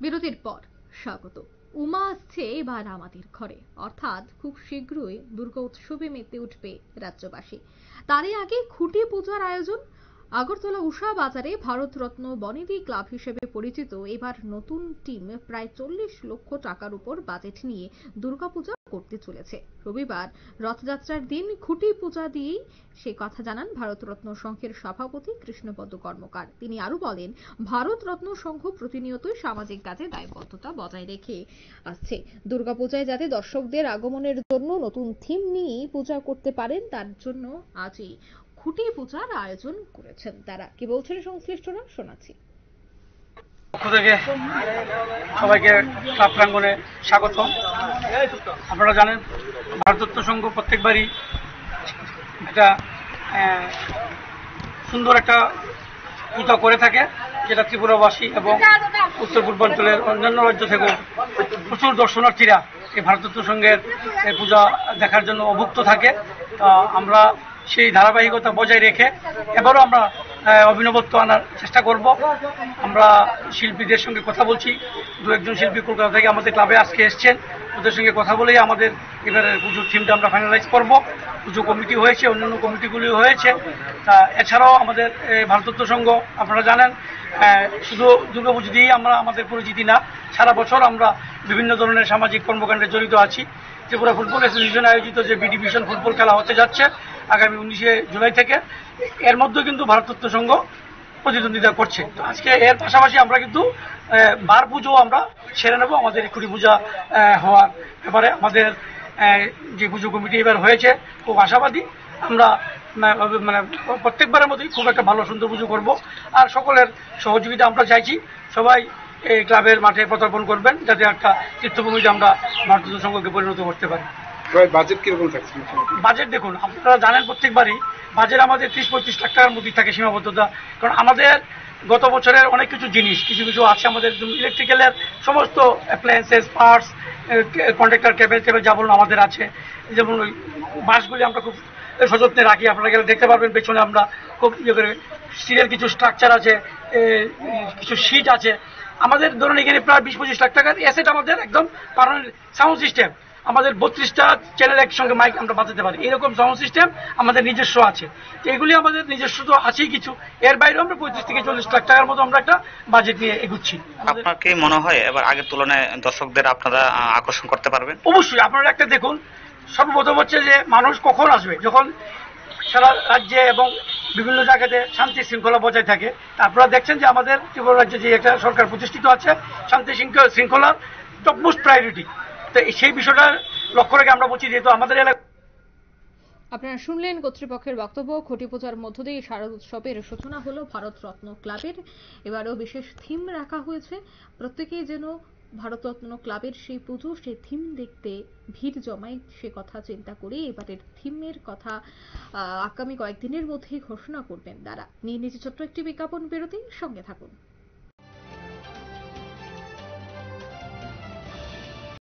বিরতির পর স্বাগত। উমা আসছে এবার আমাদের ঘরে, অর্থাৎ খুব শীঘ্রই দুর্গা উৎসবে মেতে উঠবে রাজ্যবাসী। তারই আগে খুঁটি পূজার আয়োজন। আগরতলা উষা বাজারে ভারতরত্ন বনেদি ক্লাব হিসেবে পরিচিত এবার নতুন টিম প্রায় 40 লক্ষ টাকার উপর বাজেট নিয়ে দুর্গাপূজা করতে চলেছে। রবিবার রথযাত্রার দিন খুঁটি পূজা দিয়েই সে কথা জানান ভারতরত্ন সংঘের সভাপতি কৃষ্ণপদ কর্মকার। তিনি আরো বলেন, ভারতরত্ন সংঘ প্রতিনিয়তই সামাজিক কাজে দায়বদ্ধতা বজায় রেখে আসছে। দুর্গাপূজায় যাতে দর্শকদের আগমনের জন্য নতুন থিম নিয়ে পূজা করতে পারেন, তার জন্য আজই খুঁটি পূজার আয়োজন করেছেন তারা। কি বলছেন সংশ্লিষ্টরা, শোনাচ্ছি। পক্ষ থেকে সবাইকে ক্লাব প্রাঙ্গণে স্বাগত। আপনারা জানেন ভারতরত্ন সংঘ প্রত্যেকবারই একটা সুন্দর একটা পূজা করে থাকে, যেটা ত্রিপুরাবাসী এবং উত্তর পূর্বাঞ্চলের অন্যান্য রাজ্য থেকেও প্রচুর দর্শনার্থীরা এই ভারতরত্ন সংঘের এই পূজা দেখার জন্য অভুক্ত থাকে। আমরা সেই ধারাবাহিকতা বজায় রেখে এবারও আমরা অভিনবত্ব আনার চেষ্টা করব। আমরা শিল্পীদের সঙ্গে কথা বলছি, দু একজন শিল্পী কলকাতা থেকে আমাদের ক্লাবে আজকে এসছেন, ওদের সঙ্গে কথা বলেই আমাদের এবারের পুজোর থিমটা আমরা ফাইনালাইজ করব। পুজো কমিটি হয়েছে, অন্যান্য কমিটিগুলিও হয়েছে। তা এছাড়াও আমাদের ভারতরত্ন সংঘ আপনারা জানেন শুধু দুর্গাপুজো দিয়েই আমরা আমাদের পরিচিতি না, সারা বছর আমরা বিভিন্ন ধরনের সামাজিক কর্মকাণ্ডে জড়িত আছি। ত্রিপুরা ফুটবল অ্যাসোসিয়েশন আয়োজিত যে বি ডিভিশন ফুটবল খেলা হতে যাচ্ছে আগামী 19শে জুলাই থেকে, এর মধ্যে কিন্তু ভারতরত্ন সংঘ প্রতিদ্বন্দ্বিতা করছে। তো আজকে এর পাশাপাশি আমরা কিন্তু বার পুজো আমরা সেরে নেব। আমাদের খুঁটি পূজা হওয়ার ব্যাপারে আমাদের যে পুজো কমিটি এবার হয়েছে খুব আশাবাদী। আমরা মানে প্রত্যেকবারের মতোই খুব একটা ভালো সুন্দর পুজো করব। আর সকলের সহযোগিতা আমরা চাইছি, সবাই এই ক্লাবের মাঠে পদার্পণ করবেন যাতে একটা তীর্থভূমিতে আমরা ভারতরত্ন সংঘকে পরিণত করতে পারি। বাজেট কিরকম থাকছে? বাজেট দেখুন, আপনারা জানেন প্রত্যেকবারই বাজেট আমাদের 30-35 লাখ টাকার মধ্যে থাকে সীমাবদ্ধতা। কারণ আমাদের গত বছরের অনেক কিছু জিনিস কিছু আছে, আমাদের ইলেকট্রিক্যালের সমস্ত অ্যাপ্লায়েন্সেস, পার্টস, কন্ট্রাক্টর কেবল যা বলুন আমাদের আছে। যেমন ওই বাসগুলি আমরা খুব সযত্নে রাখি, আপনারা গেলে দেখতে পারবেন পেছনে আমরা খুব ইয়ে করে স্টিলের কিছু স্ট্রাকচার আছে, কিছু শীট আছে। আমাদের ধরুন এখানে প্রায় 20-25 লাখ টাকার অ্যাসেট আমাদের একদম পার্মানেন্ট। সাউন্ড সিস্টেম আমাদের 32টা চ্যানেল একসঙ্গে মাইক আমরা বাজাতে পারি, এরকম সাউন্ড সিস্টেম আমাদের নিজস্ব আছে। তো এগুলি আমাদের নিজস্ব তো আছেই কিছু, এর বাইরেও আমরা 35-40 লাখ টাকার মতো আমরা একটা বাজেট নিয়ে এগুচ্ছি। আপনার কি মনে হয় এবার আগের তুলনায় দর্শকদের আপনারা আকর্ষণ করতে পারবেন? অবশ্যই। আপনারা একটা দেখুন, সর্বপ্রথম হচ্ছে যে মানুষ কখন আসবে, যখন সারা রাজ্যে এবং বিভিন্ন জায়গাতে শান্তি শৃঙ্খলা বজায় থাকে। আপনারা দেখছেন যে আমাদের ত্রিপুরা রাজ্যে যে একটা সরকার প্রতিষ্ঠিত আছে, শান্তি শৃঙ্খলার টপমোস্ট প্রায়োরিটি। তো সেই বিষয়টা লক্ষ্য রেখে আমরা বলছি, যেহেতু আমাদের এলাকা। আপনারা শুনলেন কর্তৃপক্ষের বক্তব্য। খুঁটি পূজার মধ্য দিয়ে শারদ উৎসবের সূচনা হলো ভারতরত্ন ক্লাবের। এবারেও বিশেষ থিম রাখা হয়েছে, প্রত্যেকেই যেন ভারতরত্ন ক্লাবের সেই পুজো, সেই থিম দেখতে ভিড় জমায়, সে কথা চিন্তা করে এবারের থিমের কথা আগামী কয়েকদিনের মধ্যেই ঘোষণা করবেন তারা। নিয়ে নিচে ছোট্ট একটি বিজ্ঞাপন বিরতি, সঙ্গে থাকুন।